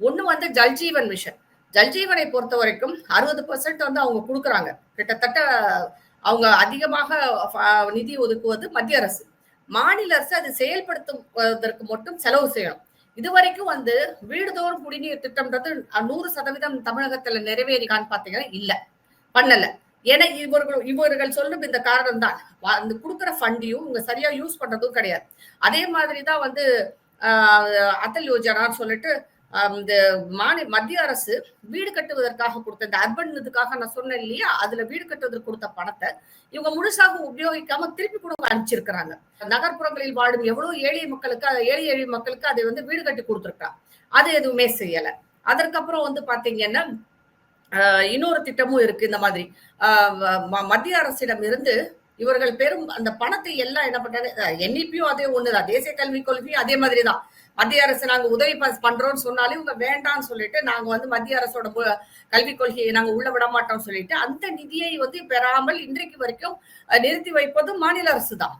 ஒண்ணு வந்து ஜல்ஜீவன் மிஷன். ஜல்ஜீவனை பொறுத்த வரைக்கும் 60% வந்து அவங்க குடுக்குறாங்க. கிட்டத்தட்ட அவங்க அதிகமாக நிதி ஒதுக்குவது மத்திய அரசு. மாநில அரசு அது செயல்படுத்துவதற்கு மட்டும் செலவு செய்யணும். இதுவரைக்கும் வந்து வீடுதோறும் குடிநீர் திட்டம்ன்றது 100% தமிழகத்துல நிறைவேறிக்கான்னு பாத்தீங்கன்னா இல்ல. பண்ணல. ஏன்னா இவர்கள் சொல்லும் இந்த காரணம் தான். அந்த குடுக்குற ஃபண்டையும் இவங்க சரியா யூஸ் பண்றதும் கிடையாது. அதே மாதிரி தான் வந்து அட்டல் யோஜனான்னு சொல்லிட்டு இந்த மத்திய அரசு வீடு கட்டுவதற்காக கொடுத்த இந்த அர்பன் இதுக்காக நான் சொன்னேன் இல்லையா, அதுல வீடு கட்டுவதற்கு கொடுத்த பணத்தை இவங்க முழுசாக உபயோகிக்காம திருப்பி கூட அனுப்பிச்சிருக்கிறாங்க. நகர்ப்புறங்களில் வாழும் எவ்வளவு ஏழை மக்களுக்கு அதை வந்து வீடு கட்டி கொடுத்துருக்காங்க. அது எதுவுமே செய்யல. அதற்கப்புறம் வந்து பாத்தீங்கன்னா இன்னொரு திட்டமும் இருக்கு. இந்த மாதிரி மத்திய அரசிடம் இருந்து இவர்கள் பெரும் அந்த பணத்தை எல்லாம் என்ன பண்றாங்க, என்இபியும் அதே ஒண்ணுதான், தேசிய கல்விக் கொள்கையும் அதே மாதிரிதான். மத்திய அரசு நாங்க உதவி பண்றோம்னு சொன்னாலும் இவங்க வேண்டாம்னு சொல்லிட்டு நாங்க வந்து மத்திய அரசோட கல்விக் கொள்கையை நாங்க உள்ள விட மாட்டோம்னு சொல்லிட்டு அந்த நிதியை வந்து பெறாமல் இன்றைக்கு வரைக்கும் நிறுத்தி வைப்பதும் மாநில அரசு தான்.